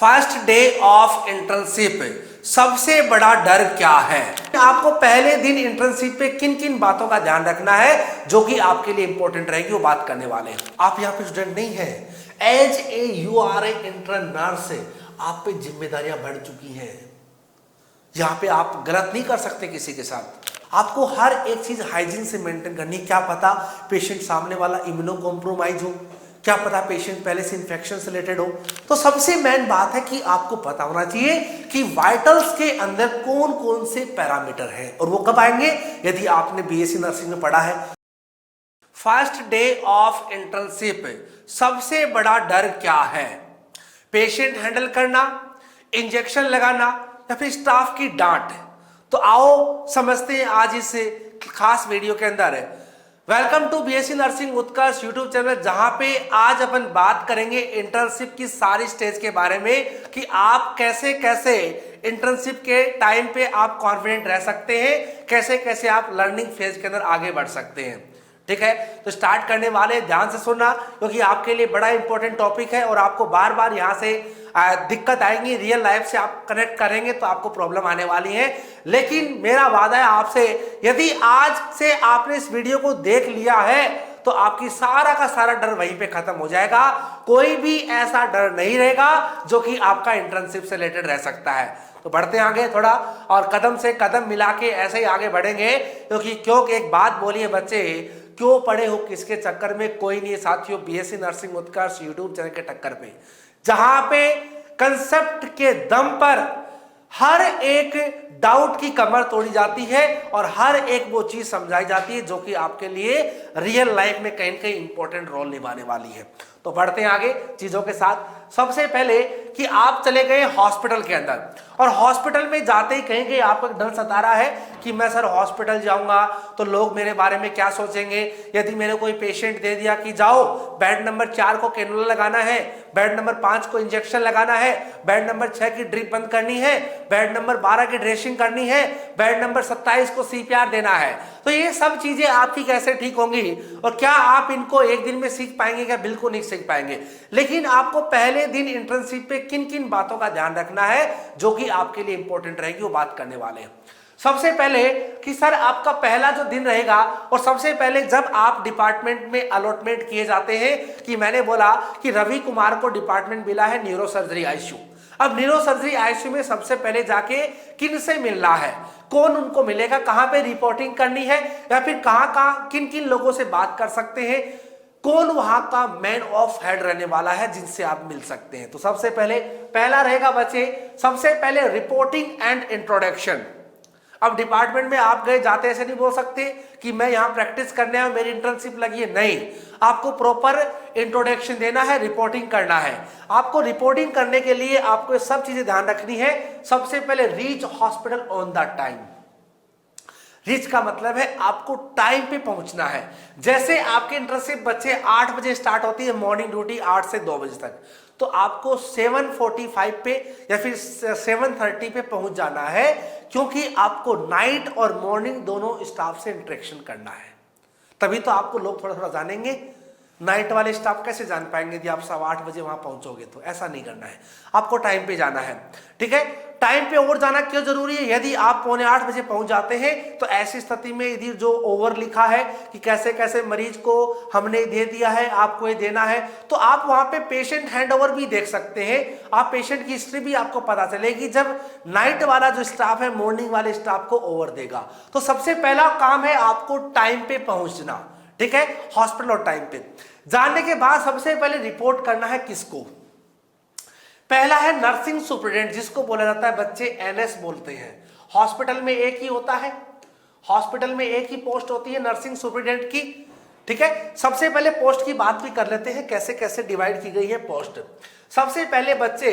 First day of internship सबसे बड़ा डर क्या है? आपको पहले दिन इंटर्नशिप पे किन किन बातों का ध्यान रखना है जो कि आपके लिए इंपॉर्टेंट रहेगी, वो बात करने वाले हैं। आप यहाँ पे स्टूडेंट नहीं है, as a you are a intern nurse, आप पे जिम्मेदारियां बढ़ चुकी हैं। यहाँ पे आप गलत नहीं कर सकते किसी के साथ। आपको हर एक चीज हाइजीन से मेंटेन करनी। क्या पता पेशेंट सामने वाला इम्यूनो कॉम्प्रोमाइज हो, क्या पता पेशेंट पहले से इंफेक्शन से रिलेटेड हो। तो सबसे मेन बात है कि आपको पता होना चाहिए कि वाइटल्स के अंदर कौन कौन से पैरामीटर हैं, और वो कब आएंगे यदि आपने बीएससी नर्सिंग में पढ़ा है। फर्स्ट डे ऑफ इंटर्नशिप सबसे बड़ा डर क्या है? पेशेंट हैंडल करना, इंजेक्शन लगाना, या फिर स्टाफ की डांट। तो आओ समझते हैं आज इस खास वीडियो के अंदर। Welcome to BSc nursing Utkarsh YouTube channel, जहां पे आज अपन बात करेंगे इंटर्नशिप की सारी स्टेज के बारे में कि आप कैसे कैसे इंटर्नशिप के टाइम पे आप कॉन्फिडेंट रह सकते हैं, कैसे कैसे आप लर्निंग फेज के अंदर आगे बढ़ सकते हैं। ठीक है, तो स्टार्ट करने वाले ध्यान से सुनना, क्योंकि आपके लिए बड़ा इंपॉर्टेंट टॉपिक है और आपको बार बार यहाँ से दिक्कत आएंगी। रियल लाइफ से आप कनेक्ट करेंगे तो आपको प्रॉब्लम आने वाली है। लेकिन मेरा वादा है आपसे, यदि आज से आपने इस वीडियो को देख लिया है तो आपकी सारा का सारा डर वहीं पे खत्म हो जाएगा। कोई भी ऐसा डर नहीं रहेगा जो कि आपका इंटर्नशिप से रिलेटेड रह सकता है। तो बढ़ते हैं आगे थोड़ा, और कदम से कदम मिला के ऐसे ही आगे बढ़ेंगे, क्योंकि एक बात बोलिए बच्चे, क्यों पड़े हो किसके चक्कर में? कोई नहीं साथियों, BSc nursing Utkarsh YouTube channel के टक्कर पे, जहां पे कंसेप्ट के दम पर हर एक डाउट की कमर तोड़ी जाती है और हर एक वो चीज समझाई जाती है जो कि आपके लिए रियल लाइफ में कहीं ना कहीं इंपॉर्टेंट रोल निभाने वाली है। तो बढ़ते हैं आगे चीजों के साथ। सबसे पहले कि आप चले गए हॉस्पिटल के अंदर, और हॉस्पिटल में जाते ही कहीं कहीं आपको डर सता रहा है कि मैं सर हॉस्पिटल जाऊंगा तो लोग मेरे बारे में क्या सोचेंगे। यदि मेरे कोई पेशेंट दे दिया कि जाओ बेड नंबर 4 को कैनुला लगाना है, बेड नंबर 5 को इंजेक्शन लगाना है, बेड नंबर 6 की ड्रिप बंद करनी है, बेड नंबर 12 की ड्रेसिंग करनी है, बेड नंबर 27 को सीपीआर देना है, तो ये सब चीजें आपकी कैसे ठीक होंगी और क्या आप इनको एक दिन में सीख पाएंगे? क्या बिल्कुल नहीं सीख पाएंगे। लेकिन आपको पहले दिन इंटर्नशिप पे किन किन बातों का ध्यान रखना है जो कि आपके लिए इंपॉर्टेंट रहेगी, वो बात करने वाले हैं। सबसे पहले कि सर आपका पहला जो दिन रहेगा, और सबसे पहले जब आप डिपार्टमेंट में अलॉटमेंट किए जाते हैं, कि मैंने बोला कि रवि कुमार को डिपार्टमेंट मिला है न्यूरो सर्जरी आईसीयू। अब न्यूरो सर्जरी आईसीयू में सबसे पहले जाके किन से मिलना है, कौन उनको मिलेगा, कहां पे रिपोर्टिंग करनी है, या फिर कहां किन किन लोगों से बात कर सकते हैं, कौन वहां का मैन ऑफ हेड रहने वाला है जिनसे आप मिल सकते हैं। तो सबसे पहले पहला रहेगा बच्चे, सबसे पहले रिपोर्टिंग एंड इंट्रोडक्शन। अब डिपार्टमेंट में आप गए जाते ऐसे नहीं बोल सकते कि मैं यहां प्रैक्टिस करने आया, मेरी इंटर्नशिप लगी है। नहीं, आपको प्रॉपर इंट्रोडक्शन देना है, रिपोर्टिंग करना है। आपको रिपोर्टिंग करने के लिए आपको सब चीजें ध्यान रखनी है। सबसे पहले reach hospital on the time. Reach का मतलब है आपको टाइम पे पहुंचना है। जैसे आपके इंटर्नशिप बच्चे 8 बजे स्टार्ट होती है, मॉर्निंग ड्यूटी 8 से 2 बजे तक, तो आपको 7:45 पे या फिर 7:30 पे पहुंच जाना है, क्योंकि आपको नाइट और मॉर्निंग दोनों स्टाफ से इंटरेक्शन करना है। तभी तो आपको लोग थोड़ा थोड़ा जानेंगे। नाइट वाले स्टाफ कैसे जान पाएंगे यदि आप 8:15 बजे वहां पहुंचोगे? तो ऐसा नहीं करना है, आपको टाइम पे जाना है। ठीक है, टाइम पे और जाना क्यों जरूरी है? यदि आप 7:45 बजे पहुंच जाते हैं तो ऐसी स्थिति में यदि जो ओवर लिखा है कि कैसे कैसे मरीज को हमने दे दिया है, आपको ये देना है, तो आप वहां पे पेशेंट हैंडओवर भी देख सकते हैं। आप पेशेंट की हिस्ट्री भी आपको पता चलेगी जब नाइट वाला जो स्टाफ है मॉर्निंग वाले स्टाफ को ओवर देगा। तो सबसे पहला काम है आपको टाइम पे पहुंचना। ठीक है, हॉस्पिटल और टाइम पे जाने के बाद सबसे पहले रिपोर्ट करना है किसको? पहला है नर्सिंग सुपरिटेंडेंट, जिसको बोला जाता है बच्चे एनएस बोलते हैं। हॉस्पिटल में एक ही होता है, हॉस्पिटल में एक ही पोस्ट होती है नर्सिंग सुपरिटेंडेंट की। ठीक है, सबसे पहले पोस्ट की बात भी कर लेते हैं, कैसे कैसे डिवाइड की गई है पोस्ट। सबसे पहले बच्चे,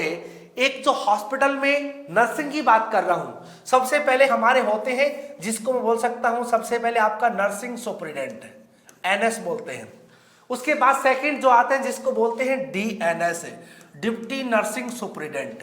एक जो हॉस्पिटल में नर्सिंग की बात कर रहा हूं, सबसे पहले हमारे होते हैं जिसको मैं बोल सकता हूं सबसे पहले आपका नर्सिंग सुपरिटेंडेंट, एनएस बोलते हैं। उसके बाद सेकंड जो आते हैं जिसको बोलते हैं डीएनएस, डिप्टी नर्सिंग सुपरिटेंडेंट।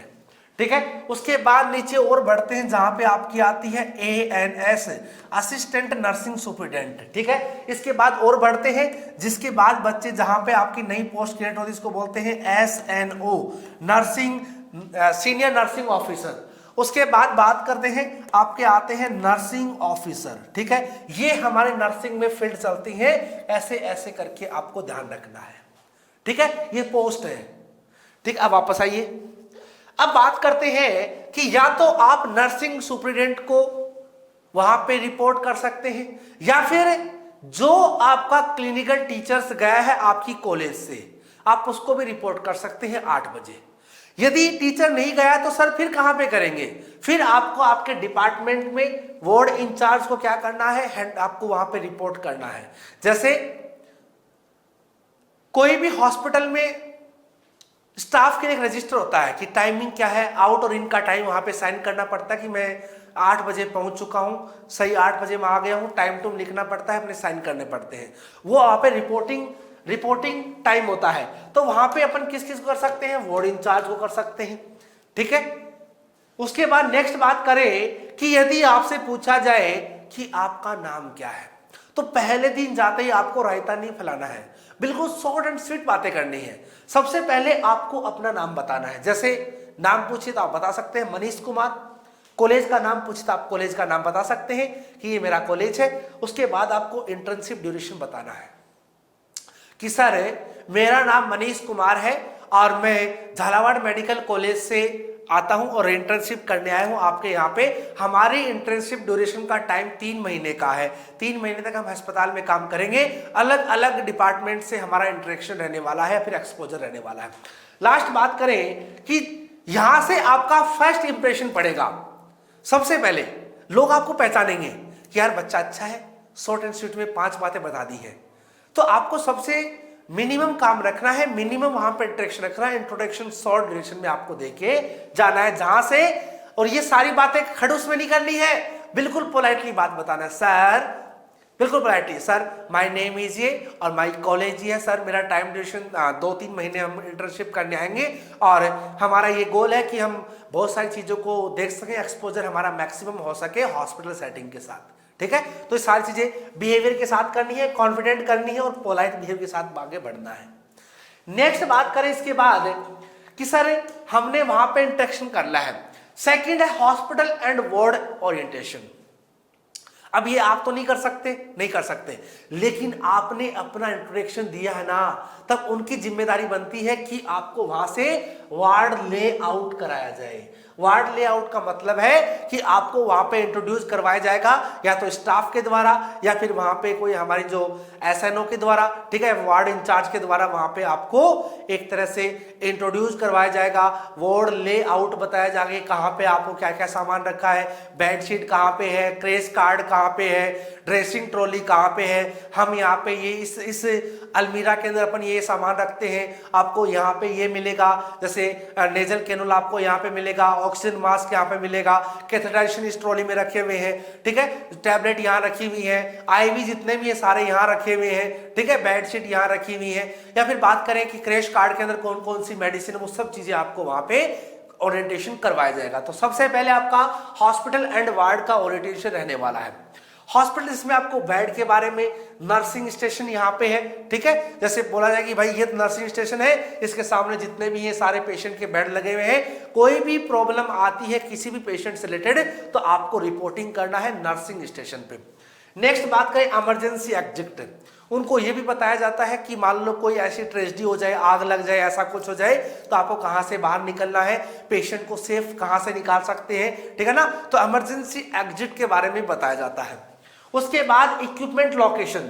ठीक है, उसके बाद नीचे और बढ़ते हैं जहां पे आपकी आती है एएनएस, असिस्टेंट नर्सिंग सुपरिटेंडेंट। ठीक है, इसके बाद और बढ़ते हैं, जिसके बाद बच्चे जहां पे आपकी नई पोस्ट क्रिएट होती है इसको बोलते हैं SNO, nursing senior nursing officer. उसके बाद बात करते हैं आपके आते हैं नर्सिंग ऑफिसर, ठीक है। ये हमारे नर्सिंग में फील्ड चलती है, ऐसे ऐसे करके आपको ध्यान रखना है, ठीक है। ये पोस्ट है, ठीक। अब वापस आइए, अब बात करते हैं कि या तो आप नर्सिंग सुपरिटेंडेंट को वहां पे रिपोर्ट कर सकते हैं, या फिर जो आपका क्लिनिकल टीचर्स गया है आपकी कॉलेज से, आप उसको भी रिपोर्ट कर सकते हैं 8 बजे। यदि टीचर नहीं गया तो सर फिर कहां पे करेंगे? फिर आपको आपके डिपार्टमेंट में वार्ड इंचार्ज को क्या करना है, आपको वहां पे रिपोर्ट करना है। जैसे कोई भी हॉस्पिटल में स्टाफ के लिए एक रजिस्टर होता है कि टाइमिंग क्या है, आउट और इन का टाइम वहां पे साइन करना पड़ता है कि मैं 8 बजे पहुंच चुका हूं, सही 8 बजे में आ गया हूं, टाइम टूम लिखना पड़ता है, अपने साइन करने पड़ते हैं। वो वहां पे रिपोर्टिंग टाइम होता है। तो वहां पे अपन किस किस को कर सकते हैं, वार्ड इंचार्ज को कर सकते हैं, ठीक है। उसके बाद नेक्स्ट बात करें कि यदि आपसे पूछा जाए कि आपका नाम क्या है, तो पहले दिन जाते ही आपको रायता नहीं फैलाना है, बिल्कुल शॉर्ट एंड स्वीट बातें करनी है। सबसे पहले आपको अपना नाम बताना है। जैसे नाम पूछिए तो आप बता सकते हैं मनीष कुमार, कॉलेज का नाम पूछे तो आप कॉलेज का नाम बता सकते हैं कि ये मेरा कॉलेज है। उसके बाद आपको इंटर्नशिप ड्यूरेशन बताना है कि सर मेरा नाम मनीष कुमार है और मैं झालावाड़ मेडिकल कॉलेज से आता हूं और इंटर्नशिप करने आया हूं आपके यहाँ पे। हमारी इंटर्नशिप ड्यूरेशन का टाइम 3 महीने का है। 3 महीने तक हम अस्पताल में काम करेंगे, अलग अलग डिपार्टमेंट से हमारा इंटरेक्शन रहने वाला है, फिर एक्सपोजर रहने वाला है। लास्ट बात करें कि यहां से आपका फर्स्ट इंप्रेशन पड़ेगा। सबसे पहले लोग आपको पहचानेंगे कि यार बच्चा अच्छा है, शॉर्ट एंड स्वीट में 5 बातें बता दी है। तो आपको सबसे मिनिमम काम रखना है, मिनिमम वहां पे इंटरेक्शन रखना है। इंट्रोडक्शन शॉर्ट ड्यूरेशन में आपको देके जाना है जहां से, और ये सारी बातें खड़ूस में नहीं करनी है, बिल्कुल पोलाइटली बात बताना है। सर बिल्कुल politely, sir my name is ये और माय कॉलेज ये है, सर मेरा टाइम ड्यूरेशन 2-3 महीने हम इंटर्नशिप करने आएंगे और हमारा ये गोल है कि हम बहुत सारी चीजों को देख सकें, एक्सपोजर हमारा मैक्सिमम हो सके हॉस्पिटल सेटिंग के साथ, ठीक है। तो ये सारी चीजें बिहेवियर के साथ करनी है, कॉन्फिडेंट करनी है और पोलाइट बिहेवियर के साथ आगे बढ़ना है। नेक्स्ट बात करें इसके बाद कि सर हमने वहां पे इंटरेक्शन करना है। सेकंड है हॉस्पिटल एंड वार्ड ओरिएंटेशन। अब ये आप तो नहीं कर सकते, लेकिन आपने अपना इंट्रोडक्शन दिया है ना, तब उनकी जिम्मेदारी बनती है कि आपको वहां से वार्ड लेआउट कराया जाए। वार्ड लेआउट का मतलब है कि आपको वहां पे इंट्रोड्यूस करवाया जाएगा, या तो स्टाफ के द्वारा या फिर वहां पे कोई हमारी जो एसएनओ के द्वारा, ठीक है, वार्ड इंचार्ज के द्वारा वहां पे आपको एक तरह से इंट्रोड्यूस करवाया जाएगा। वार्ड लेआउट बताया जाएगा कहां पे आपको क्या क्या सामान रखा है, बेडशीट कहां पे है, क्रेश कार्ड कहां पे है, ड्रेसिंग ट्रॉली कहां पे है, हम यहाँ पे ये इस अलमीरा के अंदर अपन ये सामान रखते हैं, आपको यहाँ पे ये मिलेगा, जैसे नेजल कैनुला आपको यहाँ पे मिलेगा, ऑक्सीजन मास्क यहाँ पे मिलेगा, कैथेटराइजेशन इस ट्रॉली में रखे हुए हैं, ठीक है, टैबलेट यहाँ रखी हुई है, आईवी जितने भी है सारे यहाँ रखे हुए हैं, ठीक है, बेडशीट यहाँ रखी हुई है। या फिर बात करें कि क्रैश कार्ड के अंदर कौन कौन सी मेडिसिन है, वो सब चीजें आपको वहां पे ओरिएंटेशन करवाया जाएगा। तो सबसे पहले आपका हॉस्पिटल एंड वार्ड का ओरिएंटेशन रहने वाला है। हॉस्पिटल इसमें आपको बेड के बारे में, नर्सिंग स्टेशन यहाँ पे है, ठीक है, जैसे बोला जाए कि भाई ये नर्सिंग स्टेशन है, इसके सामने जितने भी ये सारे पेशेंट के बेड लगे हुए हैं, कोई भी प्रॉब्लम आती है किसी भी पेशेंट से रिलेटेड तो आपको रिपोर्टिंग करना है नर्सिंग स्टेशन पे। नेक्स्ट बात करें इमरजेंसी एग्जिट, उनको ये भी बताया जाता है कि मान लो कोई ऐसी ट्रेजेडी हो जाए, आग लग जाए, ऐसा कुछ हो जाए तो आपको कहां से बाहर निकलना है, पेशेंट को सेफ कहां से निकाल सकते हैं, ठीक है ना। तो इमरजेंसी एग्जिट के बारे में बताया जाता है। उसके बाद इक्विपमेंट लोकेशन।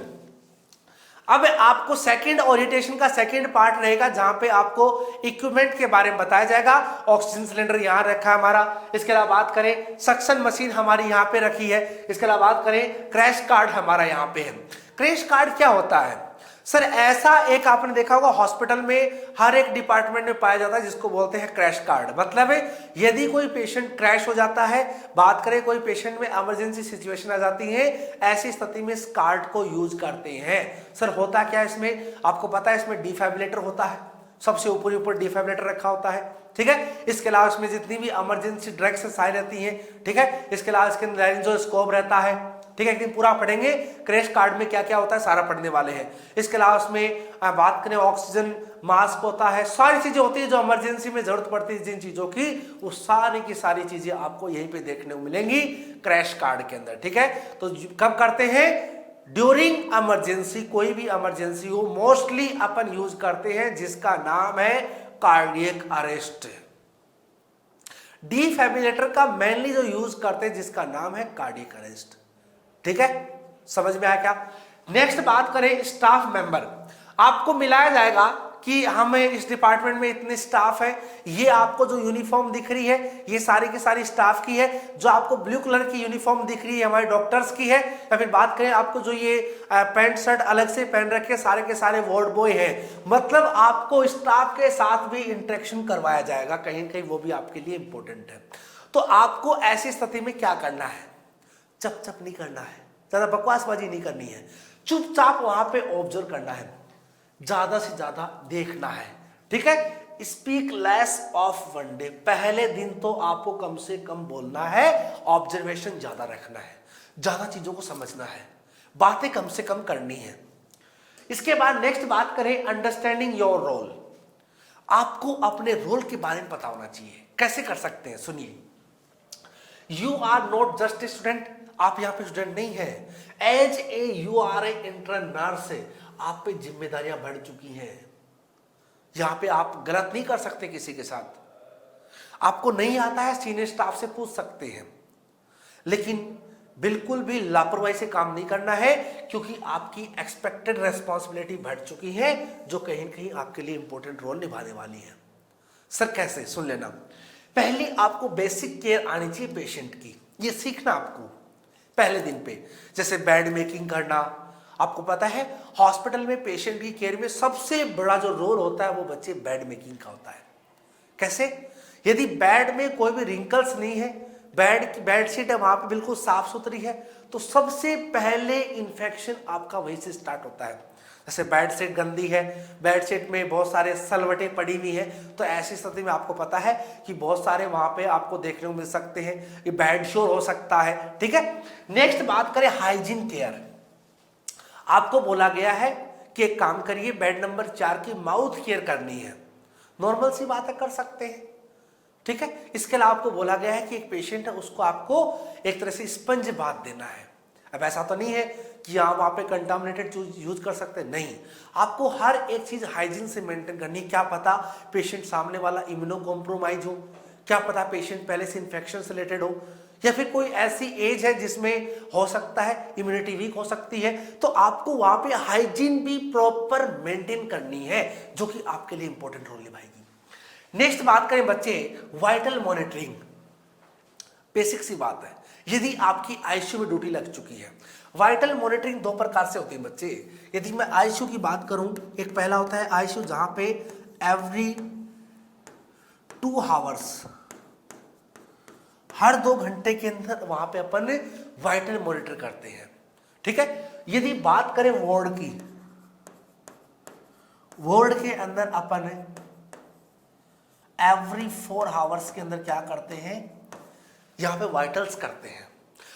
अब आपको सेकंड ओरिएंटेशन का सेकंड पार्ट रहेगा जहां पे आपको इक्विपमेंट के बारे में बताया जाएगा। ऑक्सीजन सिलेंडर यहां रखा है हमारा, इसके अलावा बात करें सक्शन मशीन हमारी यहां पे रखी है, इसके अलावा बात करें क्रैश कार्ड हमारा यहां पे है। क्रैश कार्ड क्या होता है सर? ऐसा एक आपने देखा होगा हॉस्पिटल में हर एक डिपार्टमेंट में पाया जाता है जिसको बोलते हैं क्रैश कार्ड। मतलब है यदि कोई पेशेंट क्रैश हो जाता है, बात करें कोई पेशेंट में इमरजेंसी सिचुएशन आ जाती है, ऐसी स्थिति में इस कार्ड को यूज करते हैं। सर होता क्या है इसमें, आपको पता है इसमें डिफाइब्रिलेटर होता है, सबसे ऊपर डिफाइब्रिलेटर रखा होता है, ठीक है। इसके अलावा इसमें जितनी भी इमरजेंसी ड्रग्स सारी रहती हैं, ठीक है। इसके अलावा इसके अंदर लारिंजोस्कोप रहता है, ठीक है, एक दिन पूरा पढ़ेंगे क्रैश कार्ड में क्या क्या होता है, सारा पढ़ने वाले हैं। इसके अलावा उसमें बात करें ऑक्सीजन मास्क होता है, सारी चीजें होती है जो इमरजेंसी में जरूरत पड़ती है जिन चीजों की, वो सारी की सारी चीजें आपको यहीं पे देखने को मिलेंगी क्रैश कार्ड के अंदर। ठीक है, तो कब करते हैं, ड्यूरिंग इमरजेंसी, कोई भी इमरजेंसी हो मोस्टली अपन यूज करते हैं जिसका नाम है कार्डियक अरेस्ट। डिफिब्रिलेटर का मेनली जो यूज करते हैं जिसका नाम है कार्डियक अरेस्ट। ठीक है, समझ में आया क्या। नेक्स्ट बात करें स्टाफ मेंबर, आपको मिलाया जाएगा कि हमें इस डिपार्टमेंट में इतने स्टाफ है, ये आपको जो यूनिफॉर्म दिख रही है ये सारी की सारी स्टाफ की है, जो आपको ब्लू कलर की यूनिफॉर्म दिख रही है हमारे डॉक्टर्स की है, या फिर बात करें आपको जो ये पैंट शर्ट अलग से पहन रखे सारे के सारे वार्ड बॉय हैं। मतलब आपको स्टाफ के साथ भी इंटरेक्शन करवाया जाएगा कहीं ना कहीं, वो भी आपके लिए इंपॉर्टेंट है। तो आपको ऐसी स्थिति में क्या करना है, चप चप नहीं करना है, ज्यादा बकवासबाजी नहीं करनी है, चुपचाप वहां पे ऑब्जर्व करना है, ज्यादा से ज्यादा देखना है। ठीक है, speak less of one day, पहले दिन तो आपको कम से कम बोलना है, ऑब्जर्वेशन ज्यादा रखना है, ज्यादा चीजों को समझना है, बातें कम से कम करनी है। इसके बाद नेक्स्ट बात करें अंडरस्टैंडिंग योर रोल, आपको अपने रोल के बारे में पता होना चाहिए। कैसे कर सकते हैं, सुनिए। You are not just a student, आप यहां पे स्टूडेंट नहीं है, as a you are a intern nurse, आप पे जिम्मेदारियां बढ़ चुकी हैं। यहां पे आप गलत नहीं कर सकते किसी के साथ, आपको नहीं आता है सीनियर स्टाफ से पूछ सकते हैं, लेकिन बिल्कुल भी लापरवाही से काम नहीं करना है, क्योंकि आपकी एक्सपेक्टेड रेस्पॉन्सिबिलिटी बढ़ चुकी है जो कहीं ना कहीं आपके लिए इंपॉर्टेंट रोल निभाने वाली है। सर कैसे, सुन लेना। पहले आपको बेसिक केयर आनी चाहिए पेशेंट की, ये सीखना आपको पहले दिन पे। जैसे बेड मेकिंग करना, आपको पता है हॉस्पिटल में पेशेंट की केयर में सबसे बड़ा जो रोल होता है वो बच्चे बेड मेकिंग का होता है। कैसे, यदि बेड में कोई भी रिंकल्स नहीं है, बेडशीट है वहां पे बिल्कुल साफ सुथरी है, तो सबसे पहले इंफेक्शन आपका वहीं से स्टार्ट होता है। जैसे बेडशीट गंदी है, बेडशीट में बहुत सारे सलवटें पड़ी हुई है, तो ऐसी स्थिति में आपको पता है कि बहुत सारे वहां पे आपको देखने को मिल सकते हैं, ये बेड शोर हो सकता है। ठीक है, नेक्स्ट बात करें हाइजीन केयर, आपको बोला गया है कि एक काम करिए, बेड नंबर 4 की माउथ केयर करनी है, नॉर्मल सी बात है, कर सकते हैं। ठीक है, इसके अलावा आपको बोला गया है कि एक पेशेंट है उसको आपको एक तरह से स्पंज बाथ देना है। अब ऐसा तो नहीं है कि आप वहां पे कंटामिनेटेड यूज कर सकते हैं, नहीं, आपको हर एक चीज हाइजीन से मेंटेन करनी। क्या पता पेशेंट सामने वाला इम्यूनो कॉम्प्रोमाइज हो, क्या पता पेशेंट पहले से इंफेक्शन से रिलेटेड हो, या फिर कोई ऐसी एज है जिसमें हो सकता है इम्यूनिटी वीक हो सकती है, तो आपको वहां पे हाइजीन भी प्रॉपर मेंटेन करनी है, जो कि आपके लिए इंपॉर्टेंट रोल निभाएगी। नेक्स्ट बात करें बच्चे, वाइटल मॉनिटरिंग, बेसिक सी बात है। यदि आपकी आईसीयू में ड्यूटी लग चुकी है, वाइटल मॉनिटरिंग दो प्रकार से होती है बच्चे। यदि मैं आईसीयू की बात करूं, एक पहला होता है आईसीयू जहां पे एवरी 2 आवर्स, हर 2 घंटे के अंदर वहां पे अपन वाइटल मॉनिटर करते हैं। ठीक है, यदि बात करें वार्ड की, वार्ड के अंदर अपन एवरी 4 आवर्स के अंदर क्या करते हैं, यहां पे वाइटल्स करते हैं।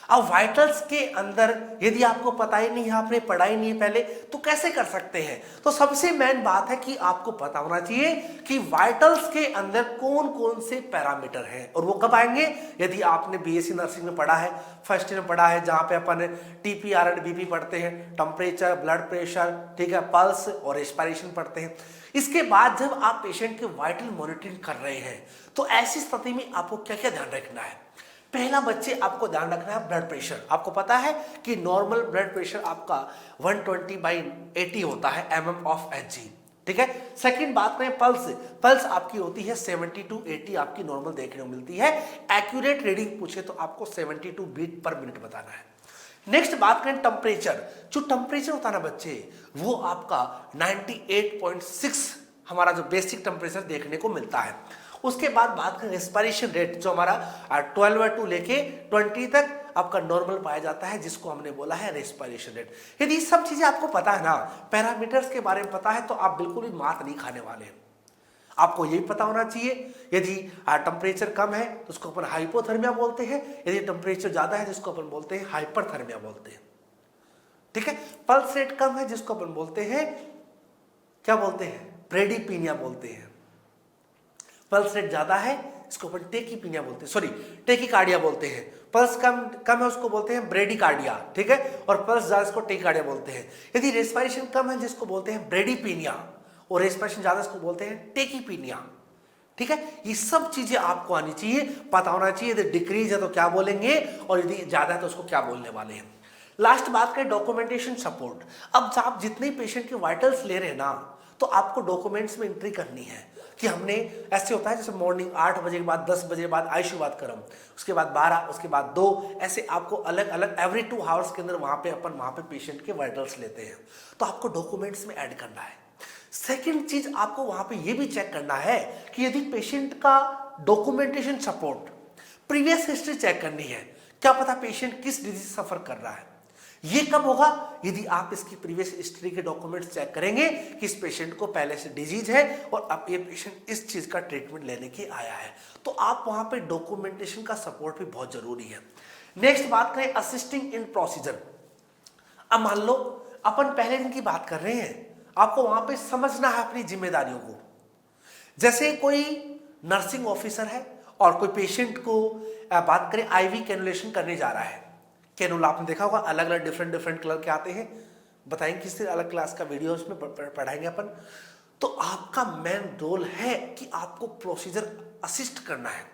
अब वाइटल्स के अंदर यदि आपको पता ही नहीं है, आपने पढ़ा ही नहीं है पहले, तो कैसे कर सकते हैं। तो सबसे मेन बात है कि आपको पता होना चाहिए कि वाइटल्स के अंदर कौन कौन से पैरामीटर हैं, और वो कब आएंगे, यदि आपने बीएससी नर्सिंग में पढ़ा है, फर्स्ट ईयर में पढ़ा है, जहां पे अपन टीपीआर एंड बीपी पढ़ते हैं, टेम्परेचर, ब्लड प्रेशर, ठीक है, पल्स और रेस्पिरेशन पढ़ते हैं। इसके बाद जब आप पेशेंट के वाइटल मॉनिटरिंग कर रहे हैं, तो ऐसी स्थिति में आपको क्या क्या ध्यान रखना है। पहला बच्चे आपको ध्यान रखना है ब्लड प्रेशर। आपको पता है कि नॉर्मल ब्लड प्रेशर आपका 120/80 होता है mm/Hg। ठीक है, सेकंड बात करें पल्स, पल्स आपकी होती है 70 to 80 आपकी नॉर्मल देखने को मिलती है। एक्यूरेट रीडिंग पूछे तो आपको 72 बीट पर मिनट बताना है। नेक्स्ट बात करें टेम्परेचर, जो टेम्परेचर होता है ना बच्चे, वो आपका 98.6 हमारा जो बेसिक टेम्परेचर देखने को मिलता है। उसके बाद बात करें रेस्पिरेशन रेट, जो हमारा 12 लेके 20 तक आपका नॉर्मल पाया जाता है, जिसको हमने बोला है रेस्पिरेशन रेट। यदि सब चीजें आपको पता है ना, पैरामीटर्स के बारे में पता है, तो आप बिल्कुल भी मात नहीं खाने वाले हैं। आपको ये भी पता होना चाहिए, यदि टेम्परेचर कम है तो उसको अपन हाइपोथर्मिया बोलते हैं, यदि टेम्परेचर ज्यादा है जिसको अपन बोलते हैं हाइपरथर्मिया बोलते हैं। ठीक है, पल्स रेट कम है जिसको अपन बोलते हैं, क्या बोलते हैं, ब्रेडीपीनिया बोलते हैं। पल्स रेट ज्यादा है इसको अपन टेकीपीनिया बोलते हैं, सॉरी टेकीकार्डिया बोलते हैं। पल्स कम है उसको बोलते हैं ब्रेडीकार्डिया, ठीक है, और पल्स ज्यादा इसको टेकीकार्डिया बोलते हैं। यदि रेस्पिरेशन कम है जिसको बोलते हैं ब्रेडीपीनिया, और रेस्पिरेशन ज्यादा इसको बोलते हैं टेकीपीनिया। ठीक है, ये सब चीजें आपको आनी चाहिए, पता होना चाहिए। यदि डिक्रीज है तो क्या बोलेंगे, और यदि ज्यादा है तो उसको क्या बोलने वाले हैं। लास्ट बात करें डॉक्यूमेंटेशन सपोर्ट। अब आप जितने पेशेंट के वाइटल्स ले रहे हैं ना, तो आपको डॉक्यूमेंट्स में एंट्री करनी है कि हमने, ऐसे होता है जैसे मॉर्निंग 8 बजे के बाद 10 बजे के बाद आयुष्य बात करम, उसके बाद 12, उसके बाद 2, ऐसे आपको अलग अलग एवरी 2 आवर्स के अंदर वहां पे पेशेंट के वाइटल्स लेते हैं, तो आपको डॉक्यूमेंट्स में ऐड करना है। सेकंड चीज आपको वहां पे ये भी चेक करना है कि यदि पेशेंट का documentation support, previous history check करनी है, क्या पता पेशेंट किस डिजीज सफर कर रहा है। ये कब होगा, यदि आप इसकी प्रीवियस हिस्ट्री के डॉक्यूमेंट्स चेक करेंगे कि इस पेशेंट को पहले से डिजीज है और अब ये पेशेंट इस चीज का ट्रीटमेंट लेने के आया है, तो आप वहां पे डॉक्यूमेंटेशन का सपोर्ट भी बहुत जरूरी है। नेक्स्ट बात करें असिस्टिंग इन प्रोसीजर। अब मान लो अपन पहले दिन की बात कर रहे हैं, आपको वहां पे समझना है अपनी जिम्मेदारियों को। जैसे कोई नर्सिंग ऑफिसर है और कोई पेशेंट को बात करें आईवी कैनुलेशन करने जा रहा है। कैनुला आपने देखा होगा, अलग अलग डिफरेंट कलर के आते हैं, बताएंगे किसी अलग क्लास का वीडियो उसमें पढ़ाएंगे अपन। तो आपका मेन रोल है कि आपको प्रोसीजर असिस्ट करना है।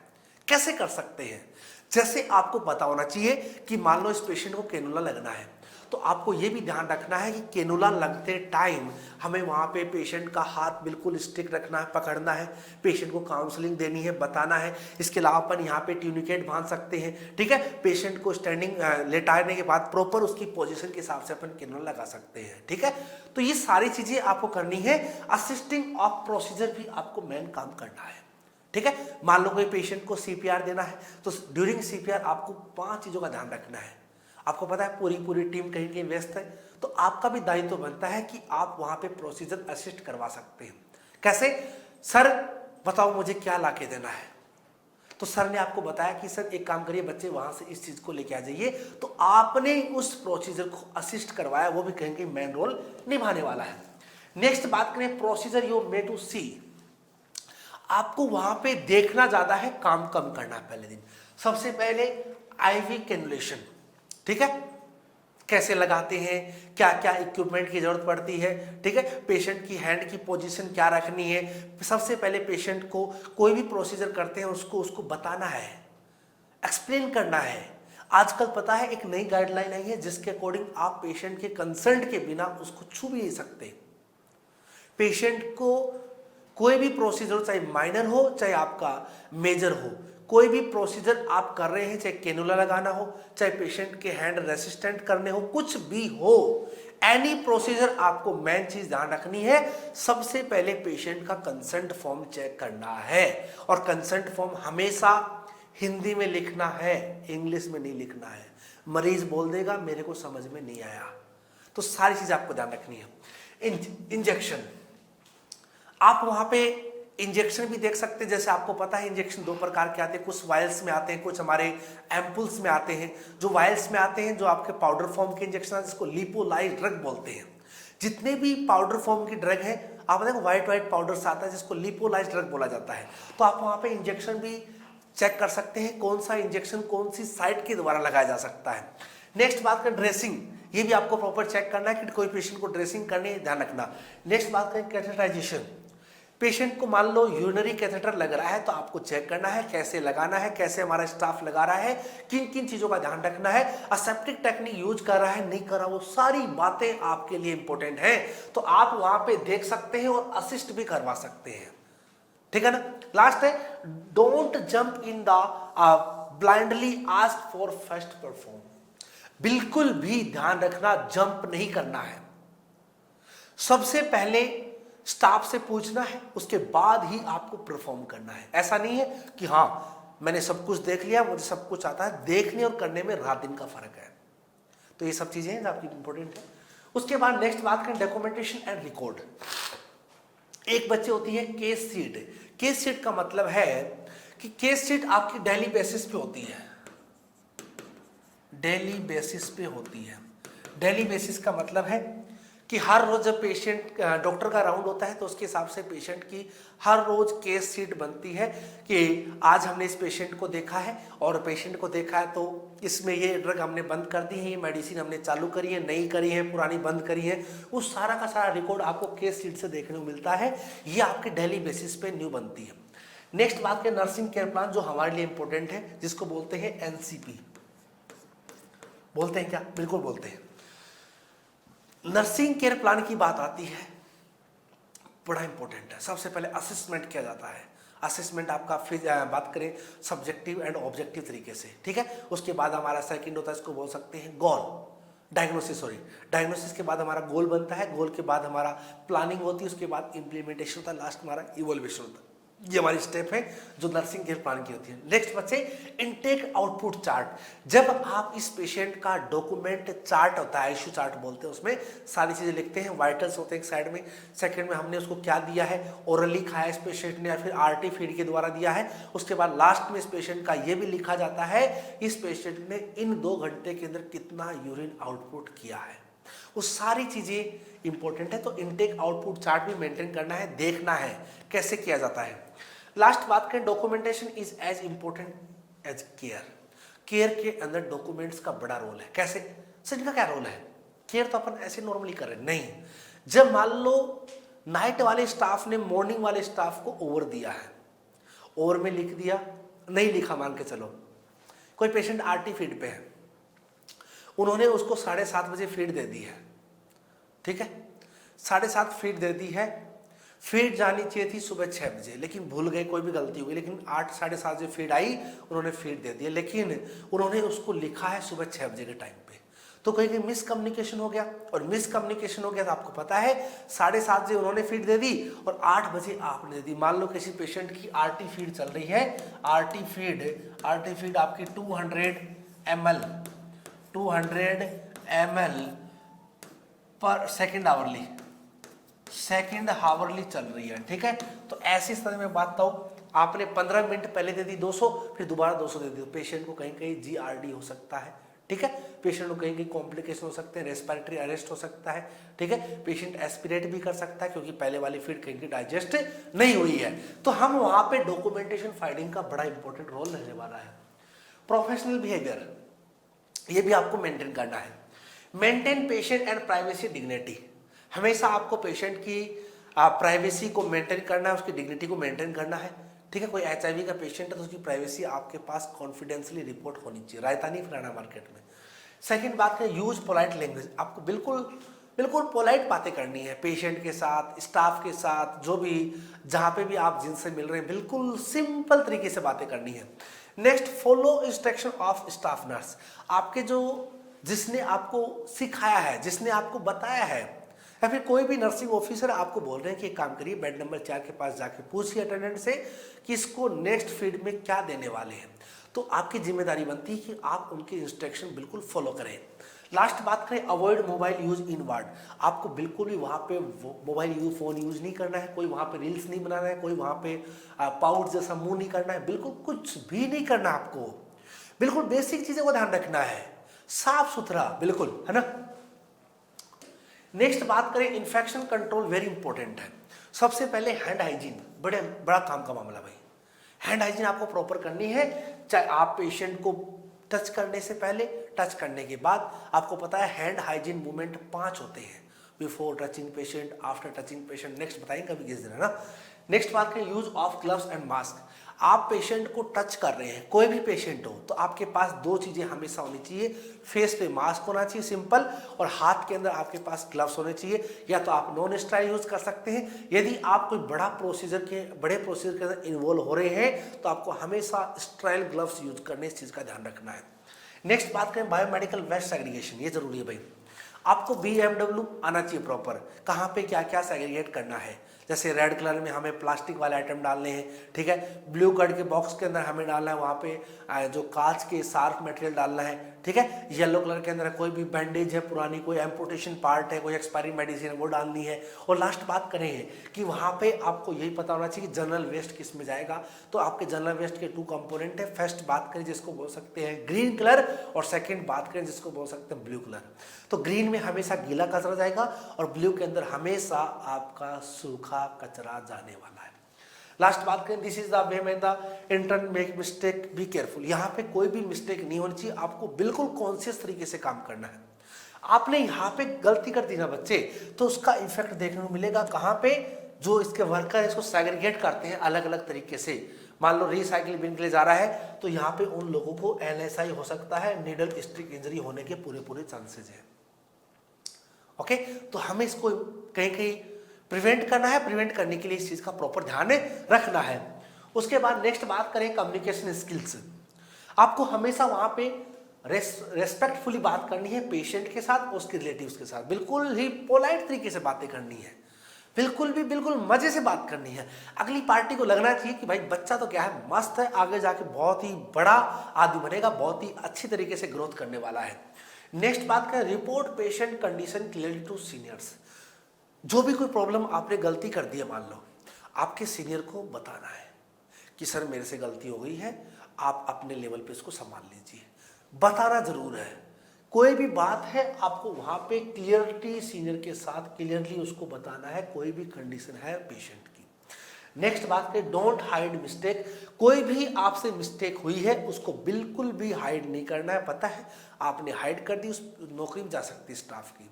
कैसे कर सकते हैं, जैसे आपको पता होना चाहिए कि मान लो इस पेशेंट को कैनुला लगना है, तो आपको यह भी ध्यान रखना है कि कैनुला लगते टाइम हमें वहां पे पेशेंट का हाथ बिल्कुल स्टिक रखना है, पकड़ना है, पेशेंट को काउंसलिंग देनी है, बताना है। इसके अलावा अपन यहाँ पे ट्यूनिकेट बांध सकते हैं, ठीक है, पेशेंट को स्टैंडिंग लेटाने के बाद प्रॉपर उसकी पोजीशन के हिसाब से अपन कैनुला लगा सकते हैं। ठीक है, तो ये सारी चीजें आपको करनी है। असिस्टिंग ऑफ प्रोसीजर भी आपको मेन काम करना है। ठीक है, मान लो कोई पेशेंट को सीपीआर देना है, तो ड्यूरिंग सीपीआर आपको 5 चीजों का ध्यान रखना है। आपको पता है पूरी टीम कहीं कहीं व्यस्त है, तो आपका भी दायित्व बनता है कि आप वहां पे प्रोसीजर असिस्ट करवा सकते हैं। कैसे, सर बताओ मुझे क्या लाके देना है, तो सर ने आपको बताया कि सर एक काम करिए, बच्चे वहां से इस चीज को लेके आ जाइए, तो आपने उस प्रोसीजर को असिस्ट करवाया, वो भी कहीं कहीं मेन रोल निभाने वाला है। नेक्स्ट बात करें प्रोसीजर यू मे टू सी। आपको वहां पे देखना ज्यादा है, काम कम करना है पहले दिन। सबसे पहले आईवी कैनुलेशन, ठीक है, कैसे लगाते हैं, क्या क्या इक्विपमेंट की जरूरत पड़ती है, ठीक है, पेशेंट की हैंड की पोजीशन क्या रखनी है। सबसे पहले पेशेंट को कोई भी प्रोसीजर करते हैं उसको बताना है, एक्सप्लेन करना है। आजकल पता है एक नई गाइडलाइन आई है जिसके अकॉर्डिंग आप पेशेंट के कंसर्ट के बिना उसको छू भी नहीं सकते। पेशेंट को कोई भी प्रोसीजर, चाहे माइनर हो चाहे आपका मेजर हो, कोई भी प्रोसीजर आप कर रहे हैं, चाहे कैनुला लगाना हो, चाहे पेशेंट के हैंड रेसिस्टेंट करने हो, कुछ भी हो, एनी प्रोसीजर, आपको मेन चीज ध्यान रखनी है, सबसे पहले पेशेंट का कंसेंट फॉर्म चेक करना है। और कंसेंट फॉर्म हमेशा हिंदी में लिखना है, इंग्लिश में नहीं लिखना है। मरीज बोल देगा मेरे को समझ में नहीं आया, तो सारी चीज आपको ध्यान रखनी है। इंजेक्शन, आप वहां पे इंजेक्शन भी देख सकते हैं। जैसे आपको पता है इंजेक्शन 2 प्रकार के आते हैं, कुछ वायल्स में आते हैं, कुछ हमारे एम्पुल्स में आते हैं। जो वायल्स में आते हैं, जो आपके पाउडर फॉर्म के इंजेक्शन आते हैं, जिसको लिपोलाइज ड्रग बोलते हैं। जितने भी पाउडर फॉर्म की ड्रग है, आप देखो व्हाइट पाउडर आता है जिसको लिपोलाइज ड्रग बोला जाता है। तो आप वहां पे इंजेक्शन भी चेक कर सकते हैं, कौन सा इंजेक्शन कौन सी साइट के द्वारा लगाया जा सकता है। नेक्स्ट बात करें ड्रेसिंग, ये भी आपको प्रॉपर चेक करना है कि कोई पेशेंट को ड्रेसिंग करनी है, ध्यान रखना। नेक्स्ट बात करें कैथेटराइजेशन, पेशेंट को मान लो यूरिनरी कैथेटर लग रहा है, तो आपको चेक करना है कैसे लगाना है, कैसे हमारा स्टाफ लगा रहा है, किन किन चीजों का ध्यान रखना है, असेप्टिक टेक्निक यूज कर रहा है नहीं कर रहा, वो सारी बातें आपके लिए इंपॉर्टेंट है। तो आप वहां पे देख सकते हैं और असिस्ट भी करवा सकते हैं, ठीक है ना। लास्ट है don't jump in the blindly ask for first perform, बिल्कुल भी ध्यान रखना जंप नहीं करना है। सबसे पहले स्टाफ से पूछना है, उसके बाद ही आपको परफॉर्म करना है। ऐसा नहीं है कि हाँ मैंने सब कुछ देख लिया, मुझे सब कुछ आता है, देखने और करने में रात दिन का फर्क है। तो ये सब चीजें हैं जो आपकी इंपॉर्टेंट है। उसके बाद नेक्स्ट बात करें डॉक्यूमेंटेशन एंड रिकॉर्ड। एक बच्चे होती है केस शीट। केस शीट का मतलब है कि केस शीट आपकी डेली बेसिस पे होती है, डेली बेसिस पे होती है। डेली बेसिस का मतलब है कि हर रोज जब पेशेंट डॉक्टर का राउंड होता है तो उसके हिसाब से पेशेंट की हर रोज केस शीट बनती है कि आज हमने इस पेशेंट को देखा है और पेशेंट को देखा है तो इसमें ये ड्रग हमने बंद कर दी है, ये मेडिसिन हमने चालू करी है, नई करी है, पुरानी बंद करी है। उस सारा का सारा रिकॉर्ड आपको केस शीट से देखने को मिलता है। ये आपकी डेली बेसिस पे न्यू बनती है। नेक्स्ट बात करें नर्सिंग केयर प्लान, जो हमारे लिए इंपॉर्टेंट है, जिसको बोलते हैं एनसीपी। बोलते हैं क्या? बिल्कुल बोलते हैं। नर्सिंग केयर प्लान की बात आती है, बड़ा इंपॉर्टेंट है। सबसे पहले असेसमेंट किया जाता है। असेसमेंट आपका बात करें सब्जेक्टिव एंड ऑब्जेक्टिव तरीके से, ठीक है। उसके बाद हमारा सेकंड होता है, इसको बोल सकते हैं गोल, डायग्नोसिस। डायग्नोसिस के बाद हमारा गोल बनता है, गोल के बाद हमारा प्लानिंग होती है, उसके बाद इंप्लीमेंटेशन होता है, लास्ट हमारा इवोल्यूशन होता है। ये हमारी स्टेप है जो नर्सिंग केयर प्लान की होती है। नेक्स्ट बच्चे इनटेक आउटपुट चार्ट। जब आप इस पेशेंट का डॉक्यूमेंट चार्ट होता है, इशू चार्ट बोलते हैं, उसमें सारी चीजें लिखते हैं। वाइटल्स होते हैं एक साइड में, सेकंड में हमने उसको क्या दिया है, ओरली खाया इस पेशेंट ने या फिर आरटी फीड के द्वारा दिया है। उसके बाद लास्ट में इस पेशेंट का ये भी लिखा जाता है इस पेशेंट ने इन 2 घंटे के अंदर कितना यूरिन आउटपुट किया है। वो सारी चीजें इंपॉर्टेंट है। तो इनटेक आउटपुट चार्ट भी मेंटेन करना है, देखना है कैसे किया जाता है। लास्ट बात करें, documentation is as important as care. Care के अंदर डॉक्यूमेंट्स का बड़ा रोल है। कैसे? सर इनका क्या रोल है? केयर तो अपन ऐसे नॉर्मली कर रहे हैं, नहीं। जब मान लो नाइट वाले स्टाफ ने मॉर्निंग वाले स्टाफ को ओवर दिया है, ओवर में लिख दिया, नहीं लिखा मान के चलो, कोई पेशेंट आरटी फीड पे है, उन्होंने उसको 7:30 बजे फीड दे दी है, ठीक है, 7:30 फीड दे दी है। फीड जानी चाहिए थी सुबह 6 बजे, लेकिन भूल गए, कोई भी गलती हुई, लेकिन 8 7:30 बजे फीड आई, उन्होंने फीड दे दिया, लेकिन उन्होंने उसको लिखा है सुबह 6 बजे के टाइम पे। तो कहीं मिस कम्युनिकेशन हो गया, और मिस कम्युनिकेशन हो गया तो आपको पता है 7:30 बजे उन्होंने फीड दे दी और 8 बजे आपने दे दी। मान लो किसी पेशेंट की आरटी फीड चल रही है, आरटी फीड आपकी 200 ml पर सेकेंड हावरली चल रही है, ठीक है। तो ऐसी स्थिति में बात बताओ, आपने 15 मिनट पहले दे दी 200, फिर दोबारा 200 दे दी, तो पेशेंट को कहीं कहीं जीआरडी हो सकता है, ठीक है। पेशेंट को कहीं कहीं कॉम्प्लिकेशन हो सकते हैं, रेस्पिरेटरी अरेस्ट हो सकता है, ठीक है। पेशेंट एस्पिरेट भी कर सकता है क्योंकि पहले वाली फीड कहीं कहीं डाइजेस्ट नहीं हुई है। तो हम वहां पे डॉक्यूमेंटेशन फाइलिंग का बड़ा इंपॉर्टेंट रोल रहने वाला है। प्रोफेशनल बिहेवियर, ये भी आपको मेंटेन करना है। Maintain patient and privacy dignity. हमेशा आपको पेशेंट की प्राइवेसी को मेंटेन करना है, उसकी डिग्निटी को मेंटेन करना है, ठीक है। कोई एचआईवी का पेशेंट है तो उसकी प्राइवेसी आपके पास कॉन्फिडेंशियली रिपोर्ट होनी चाहिए, रायता नहीं फैलाना मार्केट में। सेकंड बात करें, यूज पोलाइट लैंग्वेज। आपको बिल्कुल पोलाइट बातें करनी है पेशेंट के साथ, स्टाफ के साथ, जो भी जहां पे भी आप जिनसे मिल रहे हैं, बिल्कुल सिंपल तरीके से बातें करनी है। Next, follow instruction of staff nurse. आपके जिसने आपको सिखाया है, जिसने आपको बताया है, या फिर कोई भी नर्सिंग ऑफिसर आपको बोल रहे हैं कि एक काम करिए, बेड नंबर 4 के पास जाके पूछिए अटेंडेंट से कि इसको नेक्स्ट फीड में क्या देने वाले हैं। तो आपकी जिम्मेदारी बनती है कि आप उनके इंस्ट्रक्शन बिल्कुल फॉलो करें। लास्ट बात करें, avoid mobile use in ward. आपको बिल्कुल भी वहाँ पे मोबाइल फोन यूज नहीं करना है, कोई वहाँ पे रील्स नहीं बनाना है, कोई वहाँ पे पाउच जैसा मुंह नहीं करना है, बिल्कुल कुछ भी नहीं करना। आपको बिल्कुल बेसिक चीज़ों को ध्यान रखना है, साफ सुथरा बिल्कुल, है ना। नेक्स्ट बात करें, इन्फेक्शन कंट्रोल वेरी इंपॉर्टेंट है। सबसे पहले हैंड हाइजीन, बड़ा काम का मामला भाई। हैंड हाइजीन आपको प्रॉपर करनी है, चाहे आप पेशेंट को टच करने से पहले, टच करने के बाद। आपको पता है हैंड हाइजीन मूवमेंट 5 होते हैं, before touching patient, after touching patient, next बताएंगे कभी किस दिन, है ना। नेक्स्ट बात करें, use of gloves and mask. आप पेशेंट को टच कर रहे हैं, कोई भी पेशेंट हो, तो आपके पास 2 चीजें हमेशा होनी चाहिए। फेस पे मास्क होना चाहिए सिंपल, और हाथ के अंदर आपके पास ग्लव्स होने चाहिए। या तो आप नॉन स्टेराइल यूज कर सकते हैं। यदि आप कोई बड़े प्रोसीजर के अंदर इन्वॉल्व हो रहे हैं तो आपको हमेशा स्टेराइल ग्लव्स यूज करने, इस चीज का ध्यान रखना है। नेक्स्ट बात करें, बायोमेडिकल वेस्ट सेग्रीगेशन। ये जरूरी है भाई, आपको BMW आना चाहिए प्रॉपर, कहाँ पे क्या क्या सेग्रीगेट करना है। जैसे रेड कलर में हमें प्लास्टिक वाले आइटम डालने हैं, ठीक है। ब्लू कलर के बॉक्स के अंदर हमें डालना है वहाँ पे जो कांच के शार्प मटेरियल डालना है, ठीक है। येलो कलर के अंदर कोई भी बैंडेज है पुरानी, कोई एम्पुटेशन पार्ट है, कोई एक्सपायरी मेडिसिन है वो डालनी है। और लास्ट बात करें कि वहाँ पे आपको यही पता होना चाहिए कि जनरल वेस्ट किस में जाएगा। तो आपके जनरल वेस्ट के 2 कंपोनेंट है। फर्स्ट बात करें जिसको बोल सकते हैं ग्रीन कलर, और सेकंड बात करें जिसको बोल सकते हैं ब्लू कलर। तो ग्रीन में हमेशा गीला कचरा जाएगा और ब्लू के अंदर हमेशा आपका सूखा कचरा जाने वाला है। लास्ट बात करें, दिस इज द वे में the intern make mistake, be careful. यहाँ पे कोई भी मिस्टेक नहीं होनी चाहिए, आपको बिल्कुल कॉन्शियस तरीके से काम करना है। आपने यहाँ पे गलती कर दी ना बच्चे, तो उसका इफेक्ट देखने को मिलेगा कहाँ पे, जो इसके वर्कर इसको सेग्रीगेट करते हैं अलग अलग तरीके से। मान लो रिसाइकिल बिन के लिए जा रहा है तो यहाँ पे उन लोगों को LSI हो सकता है, नीडल स्टिक इंजरी होने के पूरे चांसेस है। ओके, तो हमें इसको कहीं कहीं प्रिवेंट करना है। प्रिवेंट करने के लिए इस चीज का प्रॉपर ध्यान रखना है। उसके बाद नेक्स्ट बात करें कम्युनिकेशन स्किल्स। आपको हमेशा वहां पे रेस्पेक्टफुली बात करनी है पेशेंट के साथ, उसके रिलेटिव्स के साथ, बिल्कुल ही पोलाइट तरीके से बातें करनी है, बिल्कुल मजे से बात करनी है। अगली पार्टी को लगना चाहिए कि भाई बच्चा तो क्या है, मस्त है, आगे जाके बहुत ही बड़ा आदमी बनेगा, बहुत ही अच्छी तरीके से ग्रोथ करने वाला है। नेक्स्ट बात करें report patient condition clearly to seniors. जो भी कोई प्रॉब्लम आपने गलती कर दी है, मान लो आपके सीनियर को बताना है कि सर मेरे से गलती हो गई है, आप अपने लेवल पे इसको संभाल लीजिए। बताना जरूर है, कोई भी बात है आपको वहां पे क्लियरिटी सीनियर के साथ क्लियरली उसको बताना है, कोई भी कंडीशन है पेशेंट की। नेक्स्ट बात करें डोंट हाइड मिस्टेक। कोई भी आपसे मिस्टेक हुई है उसको बिल्कुल भी हाइड नहीं करना है। पता है आपने हाइड कर दी, उस नौकरी में जा सकती है स्टाफ की,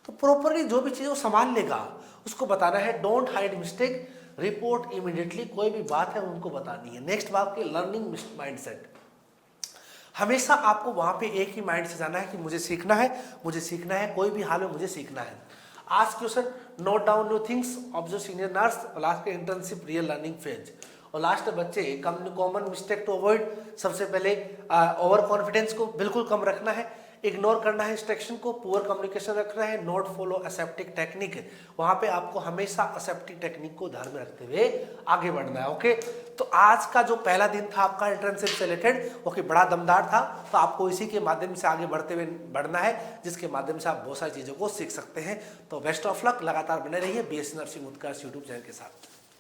तो प्रॉपरली जो भी चीज वो संभाल लेगा उसको बताना है। Don't hide mistake, report immediately, कोई भी बात है उनको बतानी है। नेक्स्ट बात की लर्निंग माइंडसेट। हमेशा आपको वहां पे एक ही माइंड से जाना है कि मुझे सीखना है, कोई भी हाल में मुझे सीखना है। Ask question, note down new things, observe senior nurse. और लास्ट के इंटर्नशिप रियल लर्निंग फेज। और लास्ट बच्चे कॉमन मिस्टेक टू अवॉइड, सबसे पहले ओवर कॉन्फिडेंस को बिल्कुल कम रखना है, इग्नोर करना है इंस्ट्रक्शन को, पुअर कम्युनिकेशन रखना है, नॉट फॉलो असेप्टिक टेक्निक। वहां पे आपको हमेशा असेप्टिक टेक्निक को ध्यान में रखते हुए आगे बढ़ना है। ओके, तो आज का जो पहला दिन था आपका इंटर्नशिप से रिलेटेड, ओके, बड़ा दमदार था। तो आपको इसी के माध्यम से आगे बढ़ना है, जिसके माध्यम से आप बहुत सारी चीजों को सीख सकते हैं। तो बेस्ट ऑफ लक, लगातार बने रहिए BSc nursing Utkarsh YouTube channel के साथ।